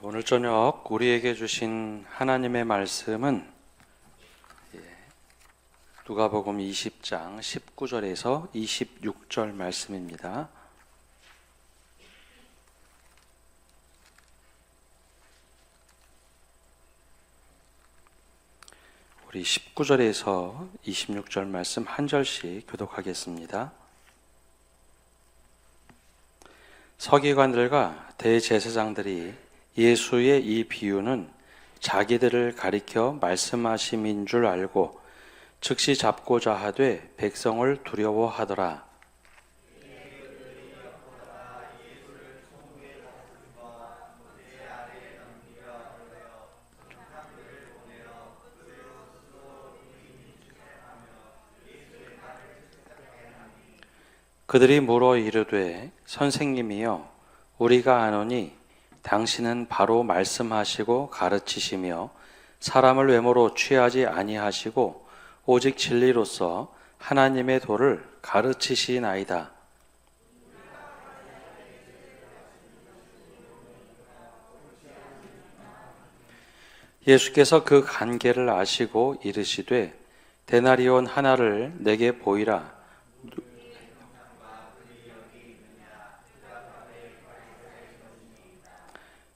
오늘 저녁 우리에게 주신 하나님의 말씀은 누가복음 20장 19절에서 26절 말씀입니다. 우리 19절에서 26절 말씀 한 절씩 교독하겠습니다. 서기관들과 대제사장들이 예수의 이 비유는 자기들을 가리켜 말씀하심인 줄 알고 즉시 잡고자 하되 백성을 두려워하더라. 그들이 물어 이르되 선생님이여 우리가 아노니 당신은 바로 말씀하시고 가르치시며 사람을 외모로 취하지 아니하시고 오직 진리로서 하나님의 도를 가르치시나이다. 예수께서 그 관계를 아시고 이르시되 데나리온 하나를 내게 보이라.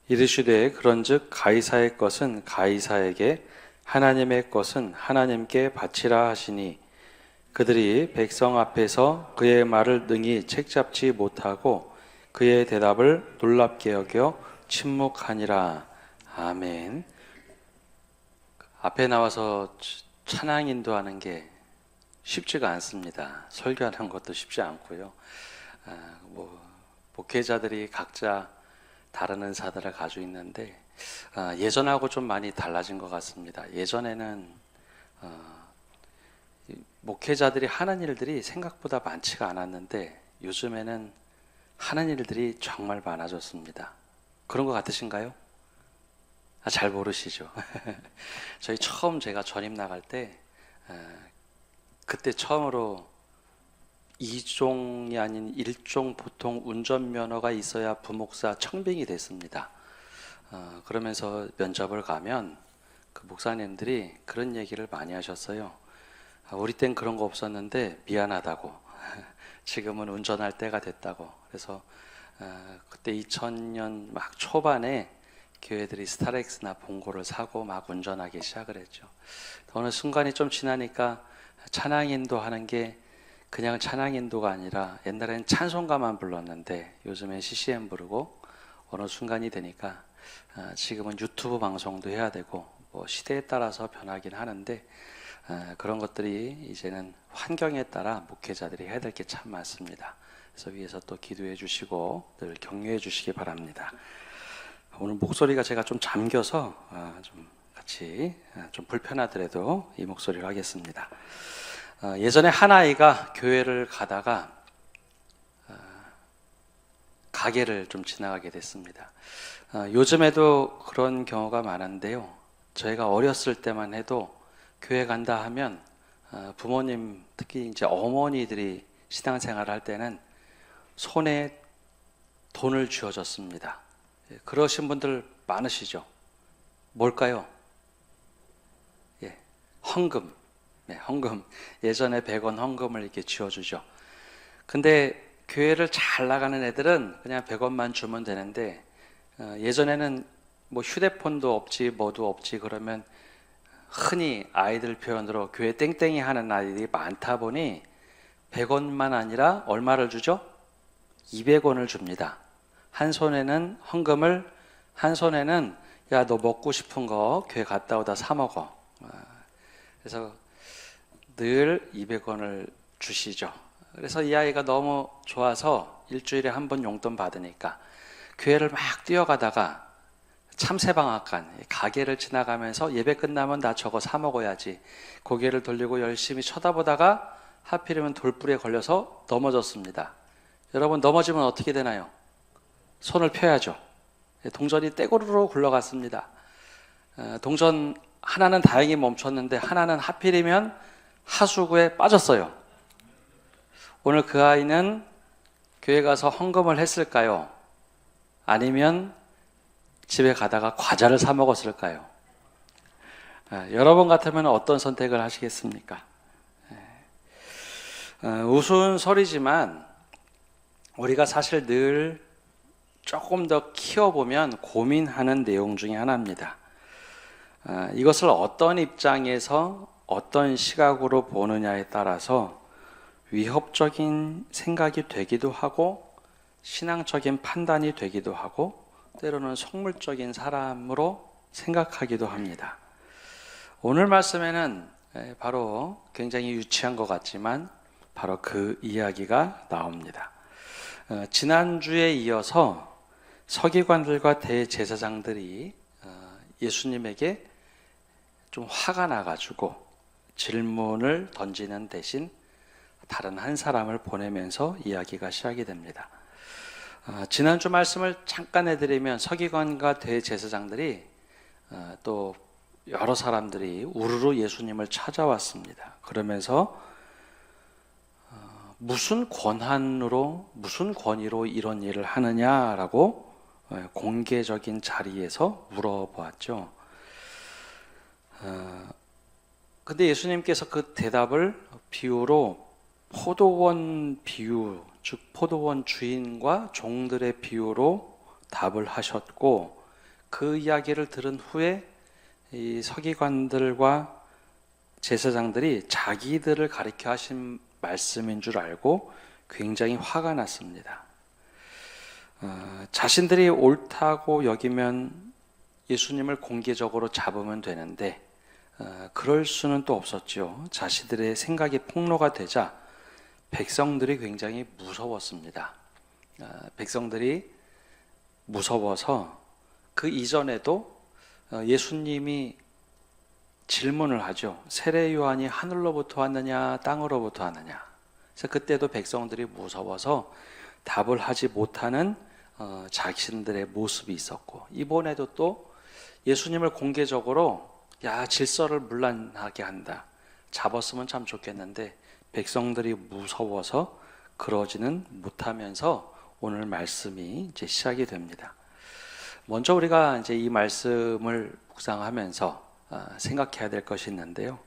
이르시되 그런즉 가이사의 것은 가이사에게 하나님의 것은 하나님께 바치라 하시니 그들이 백성 앞에서 그의 말을 능히 책잡지 못하고 그의 대답을 놀랍게 여겨 침묵하니라. 아멘. 앞에 나와서 찬양 인도하는 게 쉽지가 않습니다. 설교하는 것도 쉽지 않고요. 목회자들이 각자 다른 은사들을 가지고 있는데 예전하고 좀 많이 달라진 것 같습니다. 예전에는 목회자들이 하는 일들이 생각보다 많지가 않았는데 요즘에는 하는 일들이 정말 많아졌습니다. 그런 것 같으신가요? 잘 모르시죠? 저희 처음 제가 전임 나갈 때 그때 처음으로 2종이 아닌 1종 보통 운전면허가 있어야 부목사 청빙이 됐습니다. 그러면서 면접을 가면 그 목사님들이 그런 얘기를 많이 하셨어요. 우리 땐 그런 거 없었는데 미안하다고. 지금은 운전할 때가 됐다고. 그래서 그때 2000년 막 초반에 교회들이 스타렉스나 봉고를 사고 막 운전하기 시작을 했죠. 어느 순간이 좀 지나니까 찬양 인도하는 게 그냥 찬양 인도가 아니라 옛날엔 찬송가만 불렀는데 요즘엔 CCM 부르고 어느 순간이 되니까 지금은 유튜브 방송도 해야 되고 시대에 따라서 변하긴 하는데 그런 것들이 이제는 환경에 따라 목회자들이 해야 될 게 참 많습니다. 그래서 위에서 또 기도해 주시고 늘 격려해 주시기 바랍니다. 오늘 목소리가 제가 좀 잠겨서 좀 같이 좀 불편하더라도 이 목소리로 하겠습니다. 예전에 한 아이가 교회를 가다가 가게를 좀 지나가게 됐습니다. 요즘에도 그런 경우가 많은데요. 저희가 어렸을 때만 해도 교회 간다 하면 부모님, 특히 이제 어머니들이 신앙생활을 할 때는 손에 돈을 쥐어줬습니다. 그러신 분들 많으시죠? 뭘까요? 헌금. 헌금. 예전에 100원 헌금을 이렇게 쥐어주죠. 근데 교회를 잘 나가는 애들은 그냥 100원만 주면 되는데 예전에는 뭐 휴대폰도 없지 뭐도 없지 그러면 흔히 아이들 표현으로 교회 땡땡이 하는 아이들이 많다 보니 100원만 아니라 얼마를 주죠? 200원을 줍니다. 한 손에는 헌금을, 한 손에는 야, 너 먹고 싶은 거 교회 갔다 오다 사 먹어. 그래서 늘 200원을 주시죠. 그래서 이 아이가 너무 좋아서 일주일에 한 번 용돈 받으니까 교회를 막 뛰어가다가 참새방앗간 가게를 지나가면서 예배 끝나면 나 저거 사 먹어야지 고개를 돌리고 열심히 쳐다보다가 하필이면 돌불에 걸려서 넘어졌습니다. 여러분 넘어지면 어떻게 되나요? 손을 펴야죠. 동전이 떼고루로 굴러갔습니다. 동전 하나는 다행히 멈췄는데 하나는 하필이면 하수구에 빠졌어요. 오늘 그 아이는 교회 가서 헌금을 했을까요? 아니면 집에 가다가 과자를 사 먹었을까요? 여러분 같으면 어떤 선택을 하시겠습니까? 우스운 소리지만 우리가 사실 늘 조금 더 키워보면 고민하는 내용 중에 하나입니다. 이것을 어떤 입장에서 어떤 시각으로 보느냐에 따라서 위협적인 생각이 되기도 하고 신앙적인 판단이 되기도 하고 때로는 속물적인 사람으로 생각하기도 합니다. 오늘 말씀에는 바로 굉장히 유치한 것 같지만 바로 그 이야기가 나옵니다. 지난주에 이어서 서기관들과 대제사장들이 예수님에게 좀 화가 나가지고 질문을 던지는 대신 다른 한 사람을 보내면서 이야기가 시작이 됩니다. 지난주 말씀을 잠깐 해드리면 서기관과 대제사장들이 또 여러 사람들이 우르르 예수님을 찾아왔습니다. 그러면서 무슨 권한으로, 무슨 권위로 이런 일을 하느냐라고 공개적인 자리에서 물어보았죠. 근데 예수님께서 그 대답을 비유로 포도원 비유, 즉 포도원 주인과 종들의 비유로 답을 하셨고, 그 이야기를 들은 후에 이 서기관들과 제사장들이 자기들을 가리켜 하신 말씀인 줄 알고 굉장히 화가 났습니다. 자신들이 옳다고 여기면 예수님을 공개적으로 잡으면 되는데 그럴 수는 또 없었죠. 자신들의 생각이 폭로가 되자 백성들이 굉장히 무서웠습니다. 백성들이 무서워서 그 이전에도 예수님이 질문을 하죠. 세례 요한이 하늘로부터 왔느냐 땅으로부터 왔느냐. 그래서 그때도 백성들이 무서워서 답을 하지 못하는 자신들의 모습이 있었고, 이번에도 또 예수님을 공개적으로 질서를 문란하게 한다, 잡았으면 참 좋겠는데 백성들이 무서워서 그러지는 못하면서 오늘 말씀이 이제 시작이 됩니다. 먼저 우리가 이제 이 말씀을 묵상하면서 생각해야 될 것이 있는데요.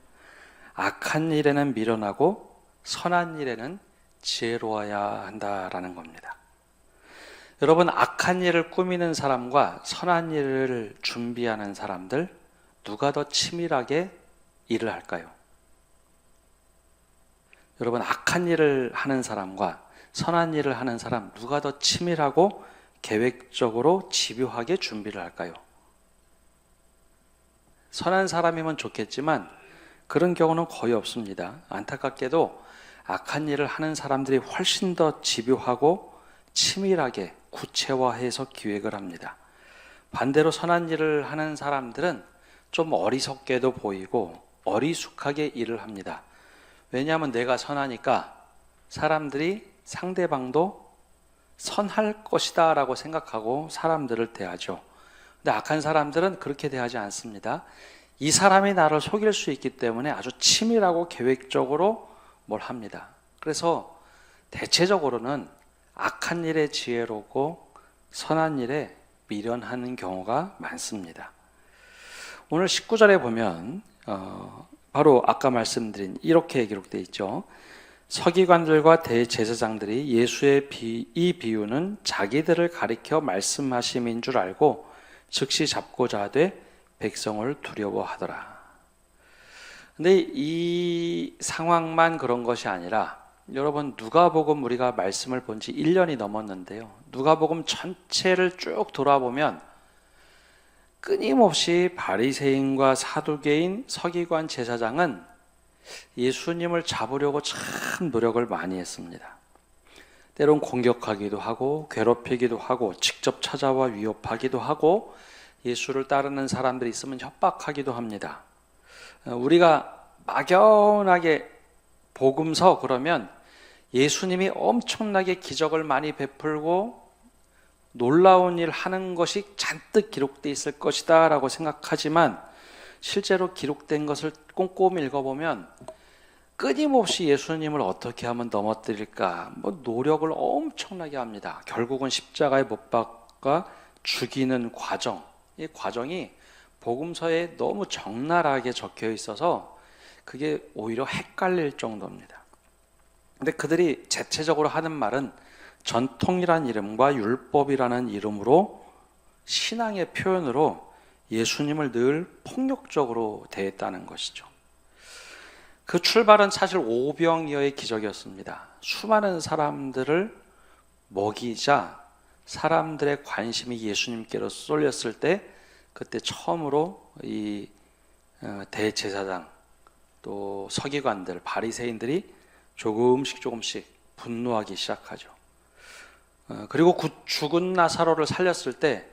악한 일에는 미련하고 선한 일에는 지혜로워야 한다라는 겁니다. 여러분, 악한 일을 꾸미는 사람과 선한 일을 준비하는 사람들, 누가 더 치밀하게 일을 할까요? 여러분, 악한 일을 하는 사람과 선한 일을 하는 사람, 누가 더 치밀하고 계획적으로 집요하게 준비를 할까요? 선한 사람이면 좋겠지만 그런 경우는 거의 없습니다. 안타깝게도 악한 일을 하는 사람들이 훨씬 더 집요하고 치밀하게 구체화해서 기획을 합니다. 반대로 선한 일을 하는 사람들은 좀 어리석게도 보이고 어리숙하게 일을 합니다. 왜냐하면 내가 선하니까 사람들이, 상대방도 선할 것이다 라고 생각하고 사람들을 대하죠. 근데 악한 사람들은 그렇게 대하지 않습니다. 이 사람이 나를 속일 수 있기 때문에 아주 치밀하고 계획적으로 뭘 합니다. 그래서 대체적으로는 악한 일에 지혜롭고 선한 일에 미련하는 경우가 많습니다. 오늘 19절에 보면 바로 아까 말씀드린 이렇게 기록되어 있죠. 서기관들과 대제사장들이 예수의 이 비유는 자기들을 가리켜 말씀하심인 줄 알고 즉시 잡고자 하되 백성을 두려워하더라. 근데 이 상황만 그런 것이 아니라, 여러분, 누가복음 우리가 말씀을 본 지 1년이 넘었는데요. 누가복음 전체를 쭉 돌아보면 끊임없이 바리새인과 사두개인, 서기관, 제사장은 예수님을 잡으려고 참 노력을 많이 했습니다. 때론 공격하기도 하고 괴롭히기도 하고 직접 찾아와 위협하기도 하고 예수를 따르는 사람들이 있으면 협박하기도 합니다. 우리가 막연하게 복음서 그러면 예수님이 엄청나게 기적을 많이 베풀고 놀라운 일 하는 것이 잔뜩 기록되어 있을 것이다 라고 생각하지만, 실제로 기록된 것을 꼼꼼히 읽어보면 끊임없이 예수님을 어떻게 하면 넘어뜨릴까 노력을 엄청나게 합니다. 결국은 십자가에 못 박아 죽이는 과정, 이 과정이 복음서에 너무 적나라하게 적혀 있어서 그게 오히려 헷갈릴 정도입니다. 근데 그들이 대체적으로 하는 말은 전통이란 이름과 율법이라는 이름으로 신앙의 표현으로 예수님을 늘 폭력적으로 대했다는 것이죠. 그 출발은 사실 오병이어의 기적이었습니다. 수많은 사람들을 먹이자 사람들의 관심이 예수님께로 쏠렸을 때 그때 처음으로 이 대제사장 또 서기관들 바리새인들이 조금씩 분노하기 시작하죠. 그리고 죽은 나사로를 살렸을 때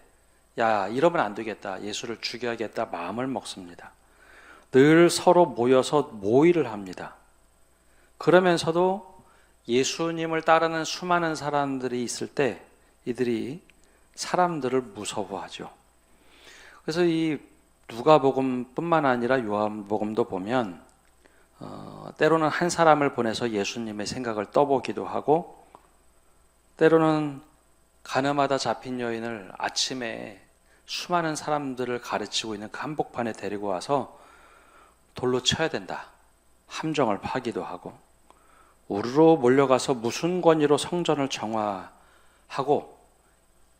야, 이러면 안 되겠다. 예수를 죽여야겠다 마음을 먹습니다. 늘 서로 모여서 모의를 합니다. 그러면서도 예수님을 따르는 수많은 사람들이 있을 때 이들이 사람들을 무서워하죠. 그래서 이 누가복음뿐만 아니라 요한복음도 보면 때로는 한 사람을 보내서 예수님의 생각을 떠보기도 하고, 때로는 가늠하다 잡힌 여인을 아침에 수많은 사람들을 가르치고 있는 그 한복판에 데리고 와서 돌로 쳐야 된다 함정을 파기도 하고, 우르르 몰려가서 무슨 권위로 성전을 정화하고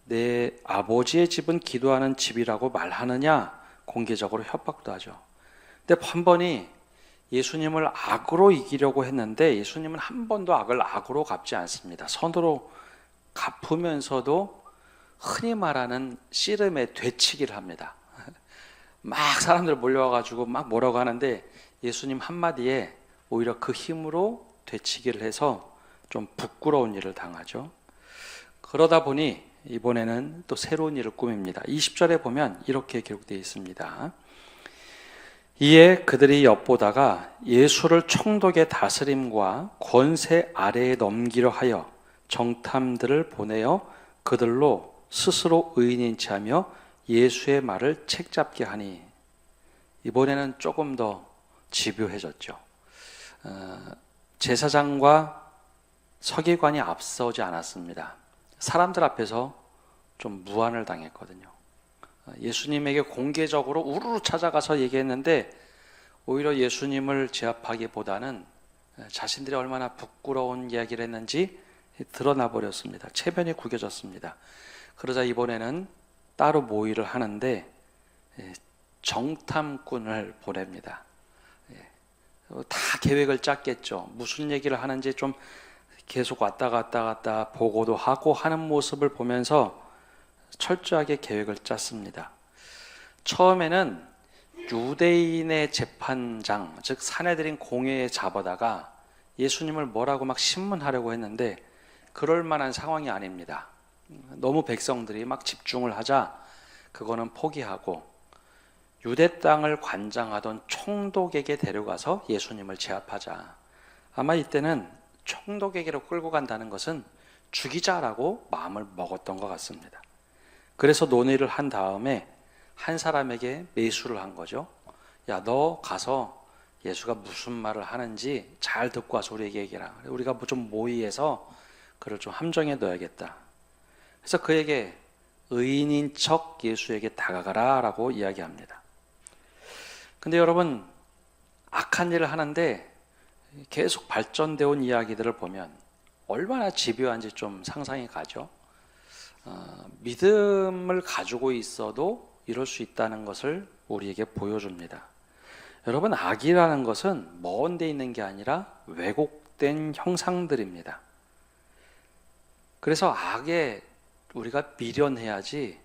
내 아버지의 집은 기도하는 집이라고 말하느냐 공개적으로 협박도 하죠. 근데 한 번이 예수님을 악으로 이기려고 했는데 예수님은 한 번도 악을 악으로 갚지 않습니다. 선으로 갚으면서도 흔히 말하는 씨름의 되치기를 합니다. 막 사람들 몰려와가지고 막 뭐라고 하는데 예수님 한마디에 오히려 그 힘으로 되치기를 해서 좀 부끄러운 일을 당하죠. 그러다 보니 이번에는 또 새로운 일을 꾸밉니다. 20절에 보면 이렇게 기록되어 있습니다. 이에 그들이 엿보다가 예수를 총독의 다스림과 권세 아래에 넘기려 하여 정탐들을 보내어 그들로 스스로 의인인 체하며 예수의 말을 책잡게 하니, 이번에는 조금 더 집요해졌죠. 제사장과 서기관이 앞서지 않았습니다. 사람들 앞에서 좀 무안을 당했거든요. 예수님에게 공개적으로 우르르 찾아가서 얘기했는데 오히려 예수님을 제압하기보다는 자신들이 얼마나 부끄러운 이야기를 했는지 드러나 버렸습니다. 체면이 구겨졌습니다. 그러자 이번에는 따로 모의를 하는데 정탐꾼을 보냅니다. 다 계획을 짰겠죠. 무슨 얘기를 하는지 좀 계속 왔다 갔다 보고도 하고 하는 모습을 보면서 철저하게 계획을 짰습니다. 처음에는 유대인의 재판장, 즉 사내들인 공회에 잡아다가 예수님을 뭐라고 막 신문하려고 했는데 그럴 만한 상황이 아닙니다. 너무 백성들이 막 집중을 하자 그거는 포기하고 유대 땅을 관장하던 총독에게 데려가서 예수님을 제압하자. 아마 이때는 총독에게로 끌고 간다는 것은 죽이자라고 마음을 먹었던 것 같습니다. 그래서 논의를 한 다음에 한 사람에게 매수를 한 거죠. 야, 너 가서 예수가 무슨 말을 하는지 잘 듣고 와서 우리에게 얘기해라. 우리가 좀 모의해서 그를 좀 함정에 넣어야겠다. 그래서 그에게 의인인 척 예수에게 다가가라 라고 이야기합니다. 근데 여러분, 악한 일을 하는데 계속 발전되어 온 이야기들을 보면 얼마나 집요한지 좀 상상이 가죠. 믿음을 가지고 있어도 이럴 수 있다는 것을 우리에게 보여줍니다. 여러분, 악이라는 것은 먼 데 있는 게 아니라 왜곡된 형상들입니다. 그래서 악에 우리가 미련해야지,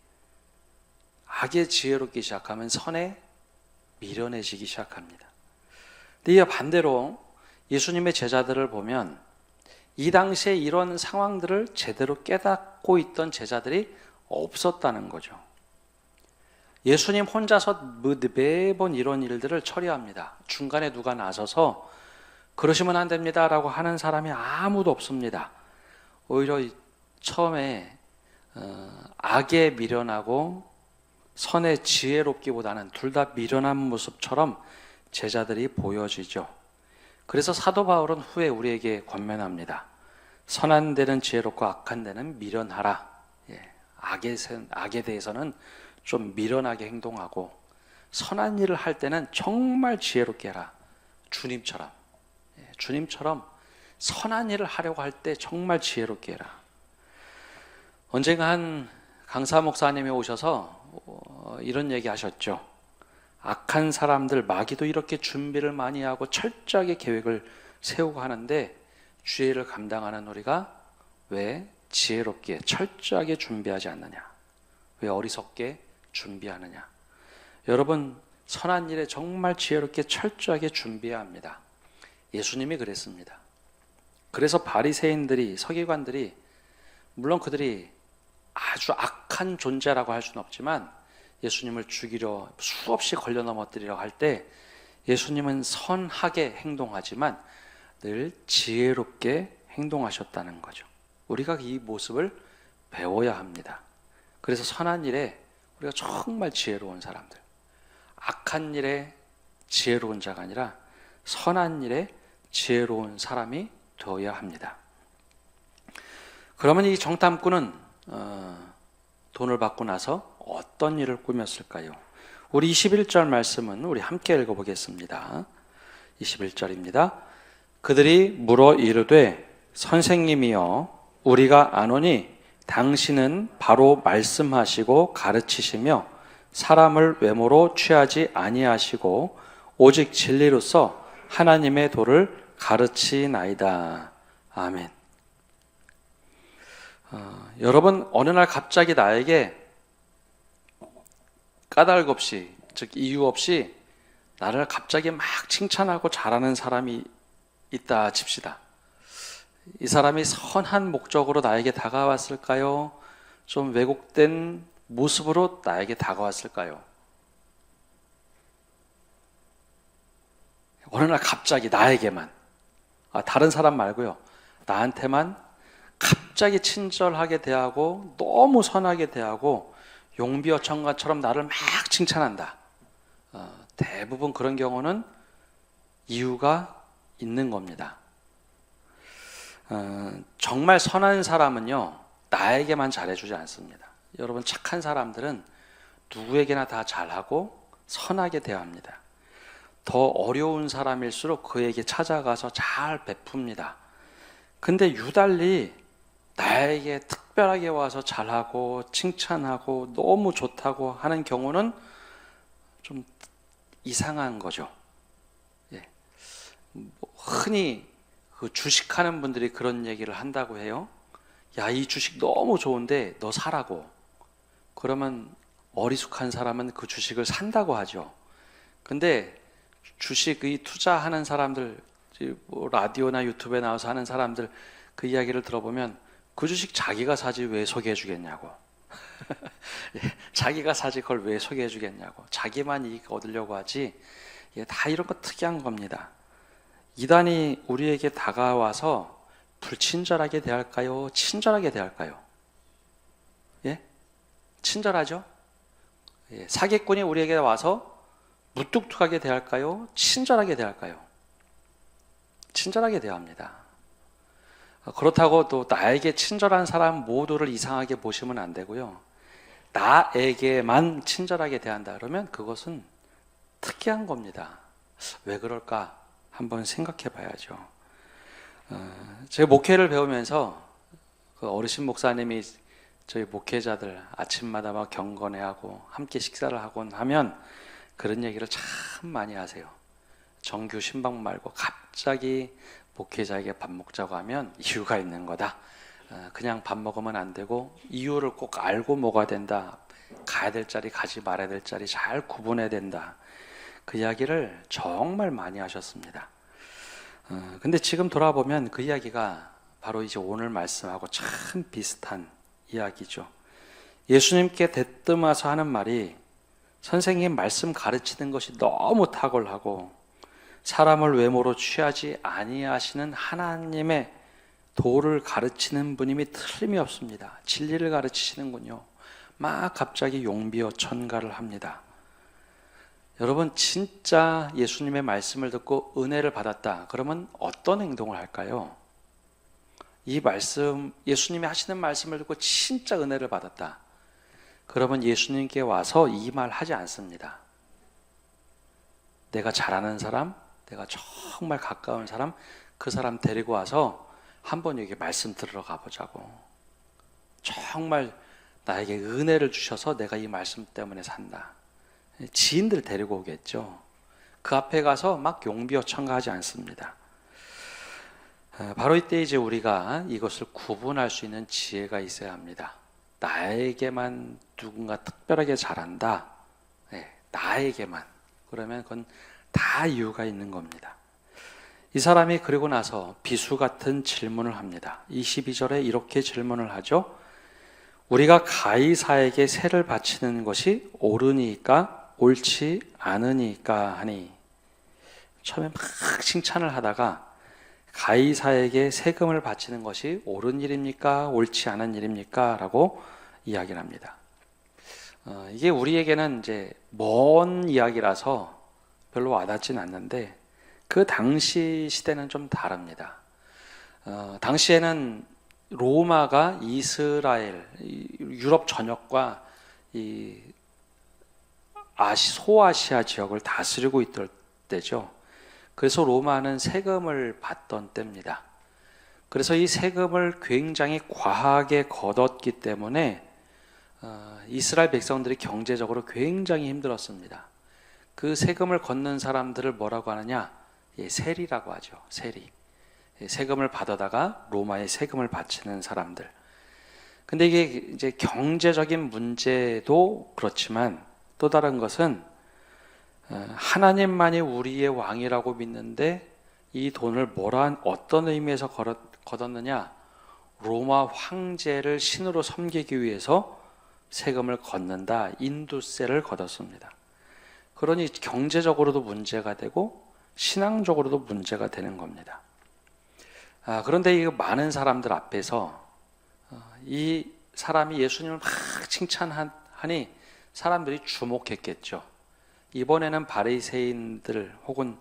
악에 지혜롭기 시작하면 선에 미련해지기 시작합니다. 근데 이와 반대로 예수님의 제자들을 보면 이 당시에 이런 상황들을 제대로 깨닫고 있던 제자들이 없었다는 거죠. 예수님 혼자서 매번 이런 일들을 처리합니다. 중간에 누가 나서서 그러시면 안 됩니다 라고 하는 사람이 아무도 없습니다. 오히려 처음에 악에 미련하고 선에 지혜롭기보다는 둘 다 미련한 모습처럼 제자들이 보여지죠. 그래서 사도 바울은 후에 우리에게 권면합니다. 선한 데는 지혜롭고 악한 데는 미련하라. 악에 대해서는 좀 미련하게 행동하고 선한 일을 할 때는 정말 지혜롭게 해라. 주님처럼. 주님처럼 선한 일을 하려고 할 때 정말 지혜롭게 해라. 언젠가 한 강사 목사님이 오셔서 이런 얘기 하셨죠. 악한 사람들, 마귀도 이렇게 준비를 많이 하고 철저하게 계획을 세우고 하는데 주의를 감당하는 우리가 왜 지혜롭게 철저하게 준비하지 않느냐? 왜 어리석게 준비하느냐? 여러분, 선한 일에 정말 지혜롭게 철저하게 준비해야 합니다. 예수님이 그랬습니다. 그래서 바리새인들이, 서기관들이, 물론 그들이 아주 악한 존재라고 할 수는 없지만 예수님을 죽이려 수없이 걸려 넘어뜨리려 할 때 예수님은 선하게 행동하지만 늘 지혜롭게 행동하셨다는 거죠. 우리가 이 모습을 배워야 합니다. 그래서 선한 일에 우리가 정말 지혜로운 사람들, 악한 일에 지혜로운 자가 아니라 선한 일에 지혜로운 사람이 되어야 합니다. 그러면 이 정탐꾼은 돈을 받고 나서 어떤 일을 꾸몄을까요? 우리 21절 말씀은 우리 함께 읽어보겠습니다. 21절입니다. 그들이 물어 이르되 선생님이여 우리가 아노니 당신은 바로 말씀하시고 가르치시며 사람을 외모로 취하지 아니하시고 오직 진리로서 하나님의 도를 가르치나이다. 아멘. 여러분, 어느 날 갑자기 나에게 까닭 없이, 즉 이유 없이 나를 갑자기 막 칭찬하고 잘하는 사람이 있다 칩시다. 이 사람이 선한 목적으로 나에게 다가왔을까요? 좀 왜곡된 모습으로 나에게 다가왔을까요? 어느 날 갑자기 나에게만, 다른 사람 말고요, 나한테만 갑자기 친절하게 대하고 너무 선하게 대하고 용비어천가처럼 나를 막 칭찬한다. 대부분 그런 경우는 이유가 있는 겁니다. 정말 선한 사람은요, 나에게만 잘해주지 않습니다. 여러분, 착한 사람들은 누구에게나 다 잘하고 선하게 대합니다. 더 어려운 사람일수록 그에게 찾아가서 잘 베풉니다. 근데 유달리 나에게 특별하게 와서 잘하고 칭찬하고 너무 좋다고 하는 경우는 좀 이상한 거죠. 흔히 그 주식하는 분들이 그런 얘기를 한다고 해요. 야, 이 주식 너무 좋은데 너 사라고. 그러면 어리숙한 사람은 그 주식을 산다고 하죠. 근데 주식의 투자하는 사람들, 뭐 라디오나 유튜브에 나와서 하는 사람들 그 이야기를 들어보면 그 주식 자기가 사지 왜 소개해 주겠냐고. 자기가 사지 그걸 왜 소개해 주겠냐고. 자기만 이익 얻으려고 하지. 다 이런 거 특이한 겁니다. 이단이 우리에게 다가와서 불친절하게 대할까요? 친절하게 대할까요? 예? 친절하죠? 사기꾼이 우리에게 와서 무뚝뚝하게 대할까요? 친절하게 대할까요? 친절하게 대합니다. 그렇다고 또 나에게 친절한 사람 모두를 이상하게 보시면 안 되고요. 나에게만 친절하게 대한다 그러면 그것은 특이한 겁니다. 왜 그럴까? 한번 생각해 봐야죠. 제가 목회를 배우면서 그 어르신 목사님이 저희 목회자들 아침마다 막 경건회하고 함께 식사를 하곤 하면 그런 얘기를 참 많이 하세요. 정규 신방 말고 갑자기 목회자에게 밥 먹자고 하면 이유가 있는 거다. 그냥 밥 먹으면 안 되고 이유를 꼭 알고 먹어야 된다. 가야 될 자리 가지 말아야 될 자리 잘 구분해야 된다. 그 이야기를 정말 많이 하셨습니다. 근데 지금 돌아보면 그 이야기가 바로 이제 오늘 말씀하고 참 비슷한 이야기죠. 예수님께 대뜸와서 하는 말이 선생님 말씀 가르치는 것이 너무 탁월하고 사람을 외모로 취하지 아니하시는 하나님의 도를 가르치는 분임이 틀림이 없습니다. 진리를 가르치시는군요. 막 갑자기 용비어천가를 합니다. 여러분, 진짜 예수님의 말씀을 듣고 은혜를 받았다. 그러면 어떤 행동을 할까요? 이 말씀, 예수님이 하시는 말씀을 듣고 진짜 은혜를 받았다. 그러면 예수님께 와서 이 말 하지 않습니다. 내가 잘 아는 사람, 내가 정말 가까운 사람, 그 사람 데리고 와서 한번 여기 말씀 들으러 가보자고. 정말 나에게 은혜를 주셔서 내가 이 말씀 때문에 산다. 지인들 데리고 오겠죠. 그 앞에 가서 막 용비어 청가하지 않습니다. 바로 이때 이제 우리가 이것을 구분할 수 있는 지혜가 있어야 합니다. 나에게만 누군가 특별하게 잘한다. 네, 나에게만. 그러면 그건 다 이유가 있는 겁니다. 이 사람이 그리고 나서 비수 같은 질문을 합니다. 22절에 이렇게 질문을 하죠. 우리가 가이사에게 세를 바치는 것이 옳으니까 옳지 않으니까 하니. 처음에 막 칭찬을 하다가 가이사에게 세금을 바치는 것이 옳은 일입니까? 옳지 않은 일입니까? 라고 이야기를 합니다. 이게 우리에게는 이제 먼 이야기라서 별로 와닿진 않는데 그 당시 시대는 좀 다릅니다. 당시에는 로마가 이스라엘, 유럽 전역과 이 소아시아 지역을 다스리고 있던 때죠. 그래서 로마는 세금을 받던 때입니다. 그래서 이 세금을 굉장히 과하게 걷었기 때문에 이스라엘 백성들이 경제적으로 굉장히 힘들었습니다. 그 세금을 걷는 사람들을 뭐라고 하느냐? 세리라고 하죠. 세리. 세금을 받아다가 로마에 세금을 바치는 사람들. 근데 이게 이제 경제적인 문제도 그렇지만 또 다른 것은 하나님만이 우리의 왕이라고 믿는데 이 돈을 어떤 의미에서 걷었느냐? 로마 황제를 신으로 섬기기 위해서 세금을 걷는다. 인두세를 걷었습니다. 그러니 경제적으로도 문제가 되고 신앙적으로도 문제가 되는 겁니다. 그런데 이 많은 사람들 앞에서 이 사람이 예수님을 막 칭찬하니 사람들이 주목했겠죠. 이번에는 바리새인들 혹은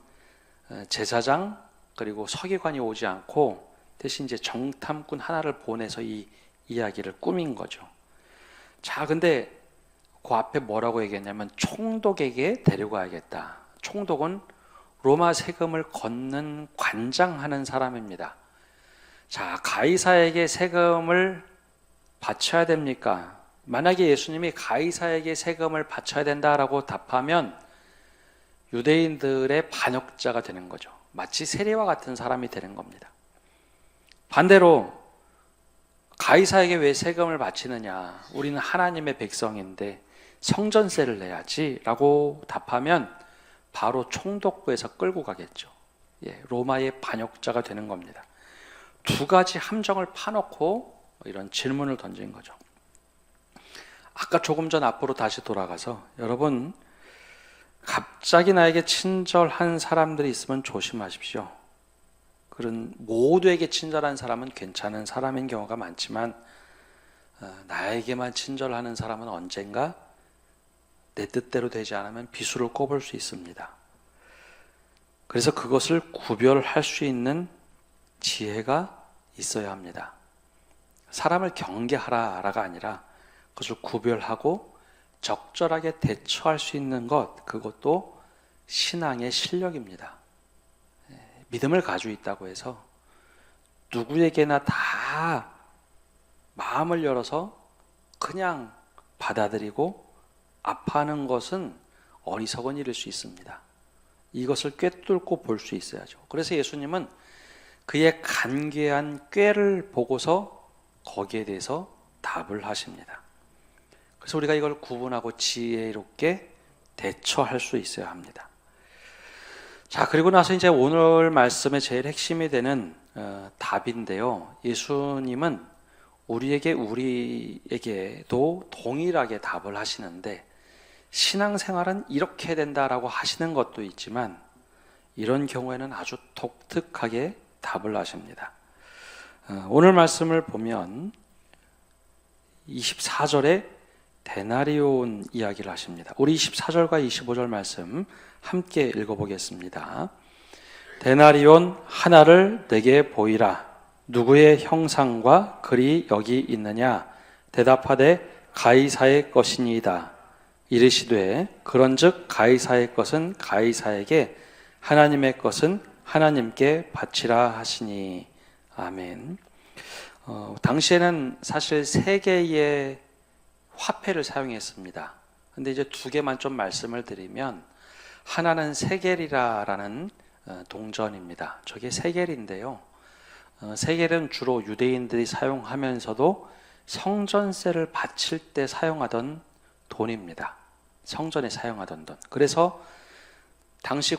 제사장 그리고 서기관이 오지 않고 대신 이제 정탐꾼 하나를 보내서 이 이야기를 꾸민 거죠. 자, 근데 그 앞에 뭐라고 얘기했냐면 총독에게 데려가야겠다. 총독은 로마 세금을 걷는 관장하는 사람입니다. 자, 가이사에게 세금을 바쳐야 됩니까? 만약에 예수님이 가이사에게 세금을 바쳐야 된다라고 답하면 유대인들의 반역자가 되는 거죠. 마치 세리와 같은 사람이 되는 겁니다. 반대로 가이사에게 왜 세금을 바치느냐? 우리는 하나님의 백성인데 성전세를 내야지 라고 답하면 바로 총독부에서 끌고 가겠죠. 로마의 반역자가 되는 겁니다. 두 가지 함정을 파놓고 이런 질문을 던진 거죠. 아까 조금 전 앞으로 다시 돌아가서 여러분 갑자기 나에게 친절한 사람들이 있으면 조심하십시오. 그런 모두에게 친절한 사람은 괜찮은 사람인 경우가 많지만 나에게만 친절하는 사람은 언젠가 내 뜻대로 되지 않으면 비수를 꼽을 수 있습니다. 그래서 그것을 구별할 수 있는 지혜가 있어야 합니다. 사람을 경계하라가 아니라 그것을 구별하고 적절하게 대처할 수 있는 것, 그것도 신앙의 실력입니다. 믿음을 가지고 있다고 해서 누구에게나 다 마음을 열어서 그냥 받아들이고 아파하는 것은 어리석은 일일 수 있습니다. 이것을 꿰뚫고 볼 수 있어야죠. 그래서 예수님은 그의 간계한 꾀를 보고서 거기에 대해서 답을 하십니다. 그래서 우리가 이걸 구분하고 지혜롭게 대처할 수 있어야 합니다. 자, 그리고 나서 이제 오늘 말씀의 제일 핵심이 되는 답인데요. 예수님은 우리에게도 동일하게 답을 하시는데 신앙생활은 이렇게 된다라고 하시는 것도 있지만 이런 경우에는 아주 독특하게 답을 하십니다. 오늘 말씀을 보면 24절에 데나리온 이야기를 하십니다. 우리 24절과 25절 말씀 함께 읽어보겠습니다. 데나리온 하나를 내게 보이라. 누구의 형상과 글이 여기 있느냐? 대답하되 가이사의 것이니이다. 이르시되 그런즉 가이사의 것은 가이사에게, 하나님의 것은 하나님께 바치라 하시니. 아멘. 당시에는 사실 세 개의 화폐를 사용했습니다. 근데 이제 두 개만 좀 말씀을 드리면, 하나는 세겔이라는 동전입니다. 저게 세겔인데요. 세겔은 주로 유대인들이 사용하면서도 성전세를 바칠 때 사용하던 돈입니다. 성전에 사용하던 돈. 그래서 당시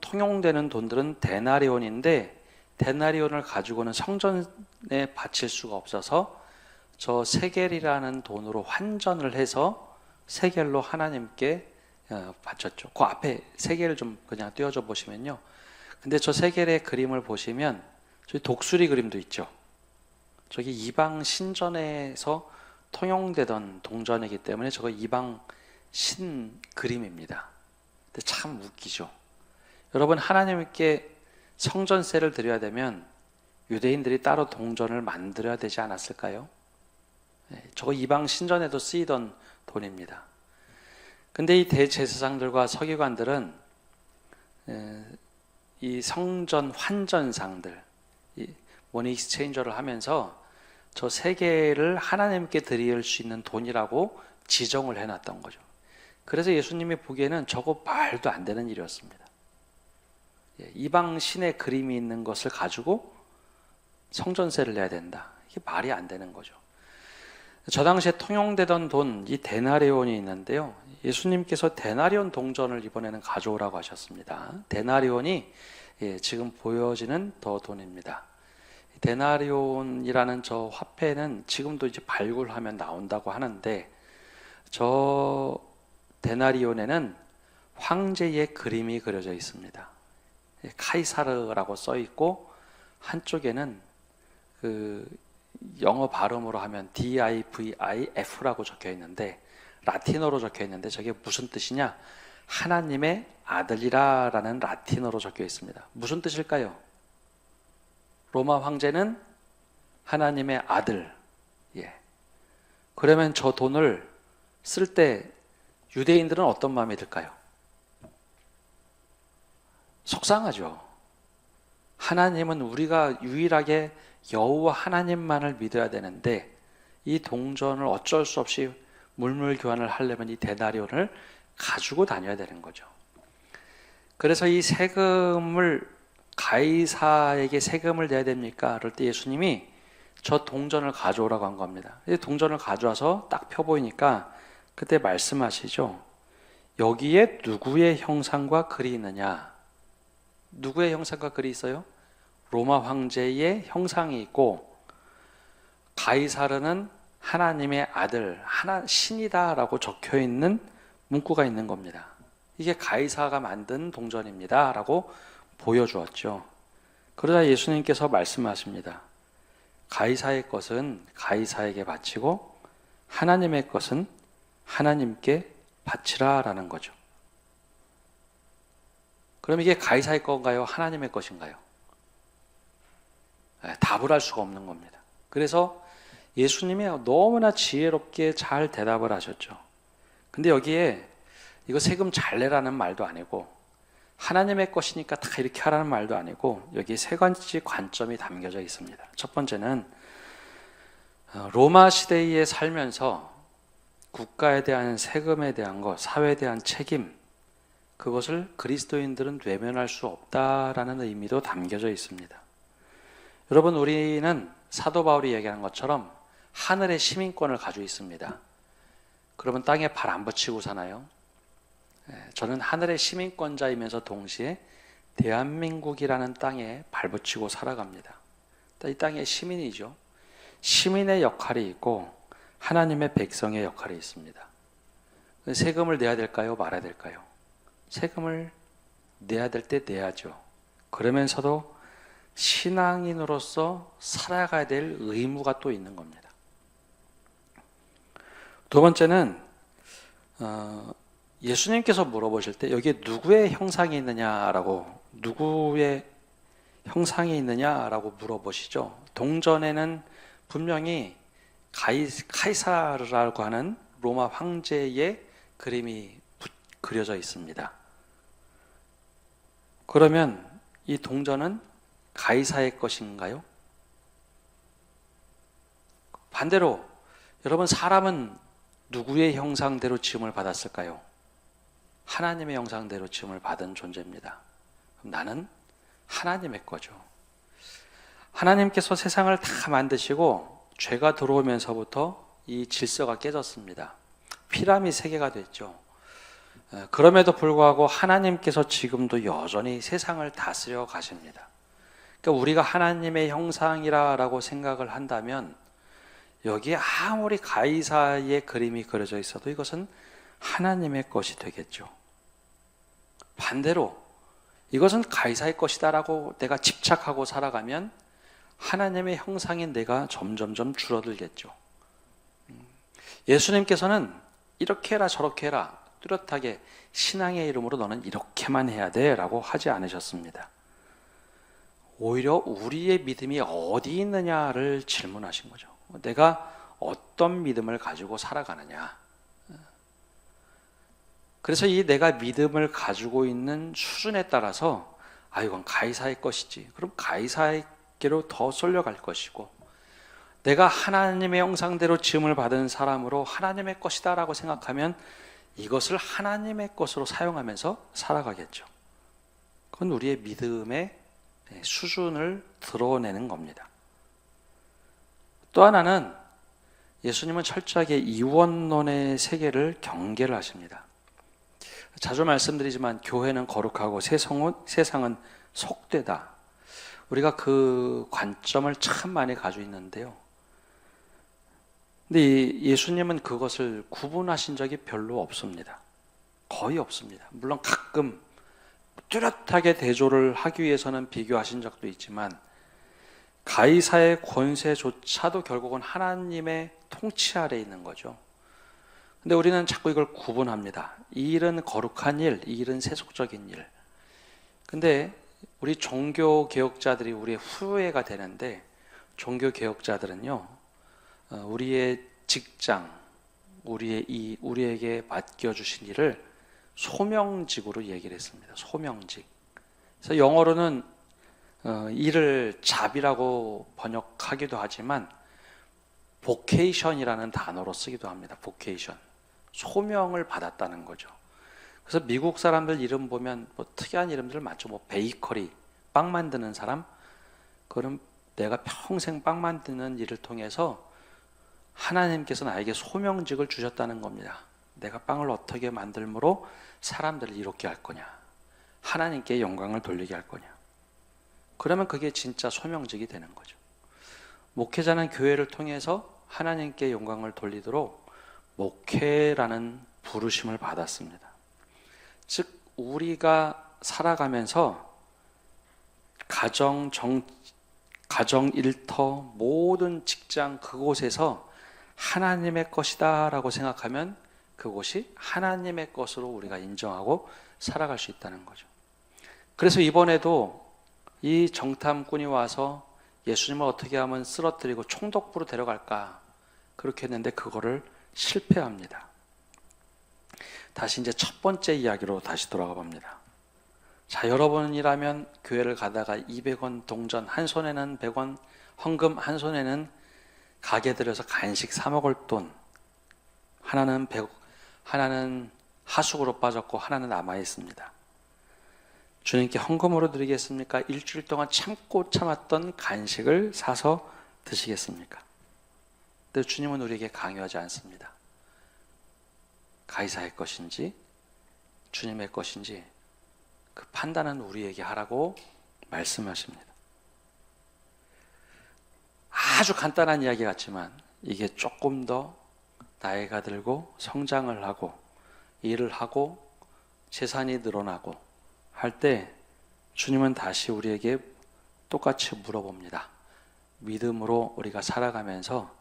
통용되는 돈들은 데나리온인데, 데나리온을 가지고는 성전에 바칠 수가 없어서 저 세겔이라는 돈으로 환전을 해서 세겔로 하나님께 바쳤죠. 그 앞에 세겔을 좀 그냥 띄워줘 보시면요. 근데 저 세겔의 그림을 보시면 저기 독수리 그림도 있죠. 저기 이방 신전에서 통용되던 동전이기 때문에 저거 이방 신 그림입니다. 근데 참 웃기죠. 여러분, 하나님께 성전세를 드려야 되면 유대인들이 따로 동전을 만들어야 되지 않았을까요? 저거 이방 신전에도 쓰이던 돈입니다. 근데 이 대제사장들과 서기관들은 이 성전 환전상들, 이 머니 익스체인저를 하면서 저 세 개를 하나님께 드릴 수 있는 돈이라고 지정을 해놨던 거죠. 그래서 예수님이 보기에는 저거 말도 안 되는 일이었습니다. 이방 신의 그림이 있는 것을 가지고 성전세를 내야 된다. 이게 말이 안 되는 거죠. 저 당시에 통용되던 돈, 이 데나리온이 있는데요. 예수님께서 데나리온 동전을 이번에는 가져오라고 하셨습니다. 데나리온이 지금 보여지는 더 돈입니다. 데나리온이라는 저 화폐는 지금도 이제 발굴하면 나온다고 하는데, 저 데나리온에는 황제의 그림이 그려져 있습니다. 카이사르라고 써 있고, 한쪽에는 그 영어 발음으로 하면 DIVIF라고 적혀 있는데, 라틴어로 적혀 있는데 저게 무슨 뜻이냐? 하나님의 아들이라라는 라틴어로 적혀 있습니다. 무슨 뜻일까요? 로마 황제는 하나님의 아들. 그러면 저 돈을 쓸 때 유대인들은 어떤 마음이 들까요? 속상하죠. 하나님은 우리가 유일하게 여호와 하나님만을 믿어야 되는데, 이 동전을 어쩔 수 없이 물물 교환을 하려면 이 데나리온을 가지고 다녀야 되는 거죠. 그래서 이 세금을, 가이사에게 세금을 내야 됩니까? 그럴 때 예수님이 저 동전을 가져오라고 한 겁니다. 이 동전을 가져와서 딱 펴보이니까 그때 말씀하시죠. 여기에 누구의 형상과 글이 있느냐? 누구의 형상과 글이 있어요? 로마 황제의 형상이 있고, 가이사르는 하나님의 아들, 신이다라고 적혀 있는 문구가 있는 겁니다. 이게 가이사가 만든 동전입니다 라고 보여주었죠. 그러자 예수님께서 말씀하십니다. 가이사의 것은 가이사에게 바치고 하나님의 것은 하나님께 바치라 라는 거죠. 그럼 이게 가이사의 건가요? 하나님의 것인가요? 답을 할 수가 없는 겁니다. 그래서 예수님이 너무나 지혜롭게 잘 대답을 하셨죠. 근데 여기에 이거 세금 잘 내라는 말도 아니고, 하나님의 것이니까 다 이렇게 하라는 말도 아니고, 여기에 세 가지 관점이 담겨져 있습니다. 첫 번째는 로마 시대에 살면서 국가에 대한 세금에 대한 것, 사회에 대한 책임, 그것을 그리스도인들은 외면할 수 없다라는 의미도 담겨져 있습니다. 여러분, 우리는 사도 바울이 얘기하는 것처럼 하늘의 시민권을 가지고 있습니다. 그러면 땅에 발 안 붙이고 사나요? 저는 하늘의 시민권자이면서 동시에 대한민국이라는 땅에 발 붙이고 살아갑니다. 이 땅의 시민이죠. 시민의 역할이 있고 하나님의 백성의 역할이 있습니다. 세금을 내야 될까요? 말아야 될까요? 세금을 내야 될 때 내야죠. 그러면서도 신앙인으로서 살아가야 될 의무가 또 있는 겁니다. 두 번째는 예수님께서 물어보실 때 여기에 누구의 형상이 있느냐라고, 누구의 형상이 있느냐라고 물어보시죠. 동전에는 분명히 카이사르라고 하는 로마 황제의 그림이 그려져 있습니다. 그러면 이 동전은 가이사의 것인가요? 반대로 여러분, 사람은 누구의 형상대로 지음을 받았을까요? 하나님의 형상대로 지음을 받은 존재입니다. 그럼 나는 하나님의 거죠. 하나님께서 세상을 다 만드시고 죄가 들어오면서부터 이 질서가 깨졌습니다. 피라미드 세계가 됐죠. 그럼에도 불구하고 하나님께서 지금도 여전히 세상을 다스려 가십니다. 그러니까 우리가 하나님의 형상이라고 생각을 한다면 여기에 아무리 가이사의 그림이 그려져 있어도 이것은 하나님의 것이 되겠죠. 반대로 이것은 가이사의 것이다라고 내가 집착하고 살아가면 하나님의 형상인 내가 점점점 줄어들겠죠. 예수님께서는 이렇게 해라 저렇게 해라 뚜렷하게 신앙의 이름으로 너는 이렇게만 해야 돼 라고 하지 않으셨습니다. 오히려 우리의 믿음이 어디 있느냐를 질문하신 거죠. 내가 어떤 믿음을 가지고 살아가느냐. 그래서 이 내가 믿음을 가지고 있는 수준에 따라서 이건 가이사의 것이지. 그럼 가이사에게로 더 쏠려갈 것이고, 내가 하나님의 형상대로 지음을 받은 사람으로 하나님의 것이다라고 생각하면 이것을 하나님의 것으로 사용하면서 살아가겠죠. 그건 우리의 믿음의 수준을 드러내는 겁니다. 또 하나는 예수님은 철저하게 이원론의 세계를 경계를 하십니다. 자주 말씀드리지만 교회는 거룩하고 세상은 속되다. 우리가 그 관점을 참 많이 가지고 있는데요. 근데 예수님은 그것을 구분하신 적이 별로 없습니다. 거의 없습니다. 물론 가끔 뚜렷하게 대조를 하기 위해서는 비교하신 적도 있지만 가이사의 권세조차도 결국은 하나님의 통치 아래에 있는 거죠. 근데 우리는 자꾸 이걸 구분합니다. 이 일은 거룩한 일, 이 일은 세속적인 일. 근데 우리 종교개혁자들이 우리의 후예가 되는데, 종교개혁자들은요, 우리의 직장, 우리에게 맡겨주신 일을 소명직으로 얘기를 했습니다. 소명직. 그래서 영어로는 일을 잡이라고 번역하기도 하지만 vocation이라는 단어로 쓰기도 합니다. vocation. 소명을 받았다는 거죠. 그래서 미국 사람들 이름 보면 뭐 특이한 이름들 많죠. 뭐 베이커리, 빵 만드는 사람. 그럼 내가 평생 빵 만드는 일을 통해서 하나님께서 나에게 소명직을 주셨다는 겁니다. 내가 빵을 어떻게 만들므로 사람들을 이롭게 할 거냐, 하나님께 영광을 돌리게 할 거냐. 그러면 그게 진짜 소명직이 되는 거죠. 목회자는 교회를 통해서 하나님께 영광을 돌리도록 목회라는 부르심을 받았습니다. 즉 우리가 살아가면서 가정, 일터, 모든 직장 그곳에서 하나님의 것이다 라고 생각하면 그곳이 하나님의 것으로 우리가 인정하고 살아갈 수 있다는 거죠. 그래서 이번에도 이 정탐꾼이 와서 예수님을 어떻게 하면 쓰러뜨리고 총독부로 데려갈까 그렇게 했는데 그거를 실패합니다. 다시 이제 첫 번째 이야기로 다시 돌아가 봅니다. 자, 여러분이라면 교회를 가다가 200원 동전, 한 손에는 100원 헌금, 한 손에는 가게 들여서 간식 사 먹을 돈, 하나는 하수구로 빠졌고 하나는 남아 있습니다. 주님께 헌금으로 드리겠습니까? 일주일 동안 참고 참았던 간식을 사서 드시겠습니까? 근데 주님은 우리에게 강요하지 않습니다. 가이사의 것인지 주님의 것인지 그 판단은 우리에게 하라고 말씀하십니다. 아주 간단한 이야기 같지만 이게 조금 더 나이가 들고 성장을 하고 일을 하고 재산이 늘어나고 할 때 주님은 다시 우리에게 똑같이 물어봅니다. 믿음으로 우리가 살아가면서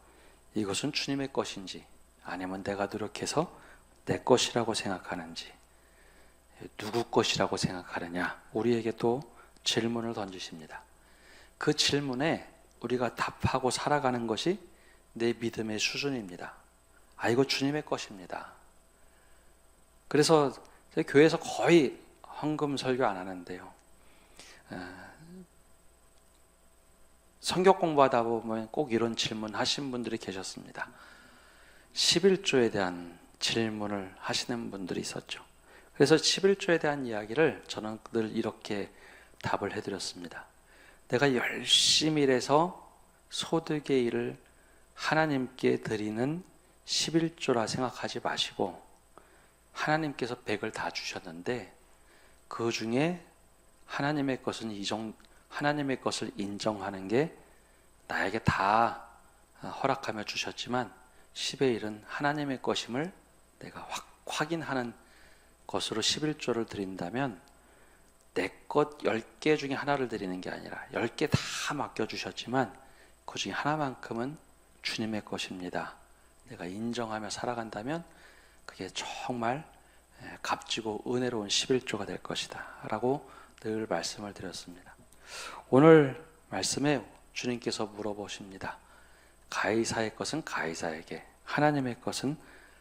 이것은 주님의 것인지 아니면 내가 노력해서 내 것이라고 생각하는지 누구 것이라고 생각하느냐, 우리에게 또 질문을 던지십니다. 그 질문에 우리가 답하고 살아가는 것이 내 믿음의 수준입니다. 아, 이거 주님의 것입니다. 그래서 교회에서 거의 헌금 설교 안 하는데요. 성경 공부하다 보면 꼭 이런 질문 하신 분들이 계셨습니다. 11조에 대한 질문을 하시는 분들이 있었죠. 그래서 11조에 대한 이야기를 저는 늘 이렇게 답을 해드렸습니다. 내가 열심히 일해서 소득의 일을 하나님께 드리는 11조라 생각하지 마시고, 하나님께서 100을 다 주셨는데 그 중에 하나님의 것을 인정하는 게 나에게 다 허락하며 주셨지만 10의 1은 하나님의 것임을 내가 확인하는 것으로 11조를 드린다면, 내 것 10개 중에 하나를 드리는 게 아니라 10개 다 맡겨주셨지만 그 중에 하나만큼은 주님의 것입니다, 내가 인정하며 살아간다면 그게 정말 값지고 은혜로운 11조가 될 것이다 라고 늘 말씀을 드렸습니다. 오늘 말씀에 주님께서 물어보십니다. 가이사의 것은 가이사에게, 하나님의 것은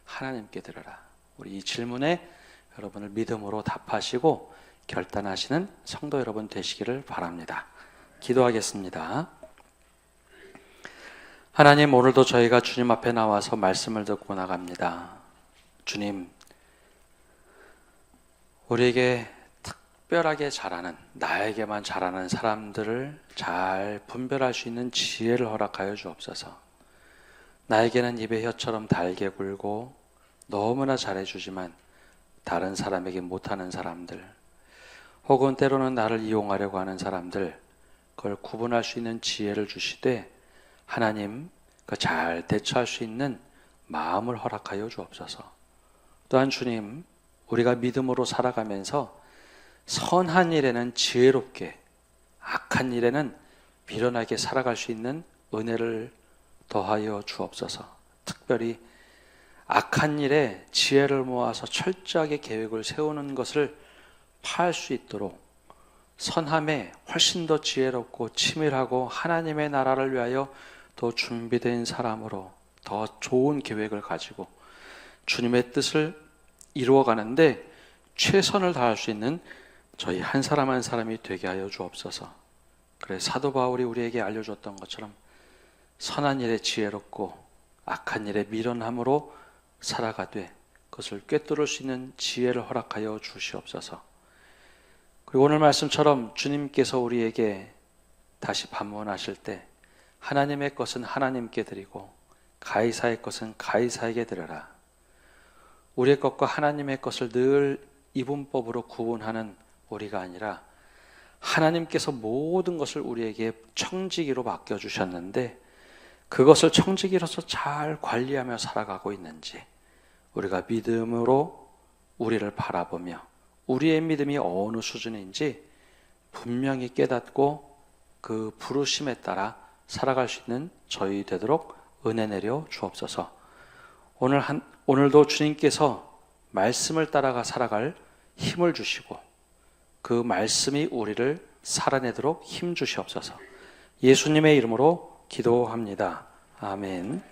하나님께 드려라. 우리 이 질문에 여러분을 믿음으로 답하시고 결단하시는 성도 여러분 되시기를 바랍니다. 기도하겠습니다. 하나님, 오늘도 저희가 주님 앞에 나와서 말씀을 듣고 나갑니다. 주님, 우리에게 특별하게 잘하는, 나에게만 잘하는 사람들을 잘 분별할 수 있는 지혜를 허락하여 주옵소서. 나에게는 입의 혀처럼 달게 굴고 너무나 잘해주지만 다른 사람에게 못하는 사람들, 혹은 때로는 나를 이용하려고 하는 사람들, 그걸 구분할 수 있는 지혜를 주시되 하나님, 그 잘 대처할 수 있는 마음을 허락하여 주옵소서. 또한 주님, 우리가 믿음으로 살아가면서 선한 일에는 지혜롭게, 악한 일에는 미련하게 살아갈 수 있는 은혜를 더하여 주옵소서. 특별히 악한 일에 지혜를 모아서 철저하게 계획을 세우는 것을 파할 수 있도록 선함에 훨씬 더 지혜롭고 치밀하고 하나님의 나라를 위하여 더 준비된 사람으로 더 좋은 계획을 가지고 주님의 뜻을 이루어가는데 최선을 다할 수 있는 저희 한 사람 한 사람이 되게 하여 주옵소서. 그래, 사도 바울이 우리에게 알려줬던 것처럼 선한 일에 지혜롭고 악한 일에 미련함으로 살아가되 그것을 꿰뚫을 수 있는 지혜를 허락하여 주시옵소서. 그리고 오늘 말씀처럼 주님께서 우리에게 다시 반문하실 때 하나님의 것은 하나님께 드리고 가이사의 것은 가이사에게 드려라. 우리의 것과 하나님의 것을 늘 이분법으로 구분하는 우리가 아니라 하나님께서 모든 것을 우리에게 청지기로 맡겨주셨는데 그것을 청지기로서 잘 관리하며 살아가고 있는지 우리가 믿음으로 우리를 바라보며 우리의 믿음이 어느 수준인지 분명히 깨닫고 그 부르심에 따라 살아갈 수 있는 저희 되도록 은혜 내려 주옵소서. 오늘도 주님께서 말씀을 따라가 살아갈 힘을 주시고 그 말씀이 우리를 살아내도록 힘 주시옵소서. 예수님의 이름으로 기도합니다. 아멘.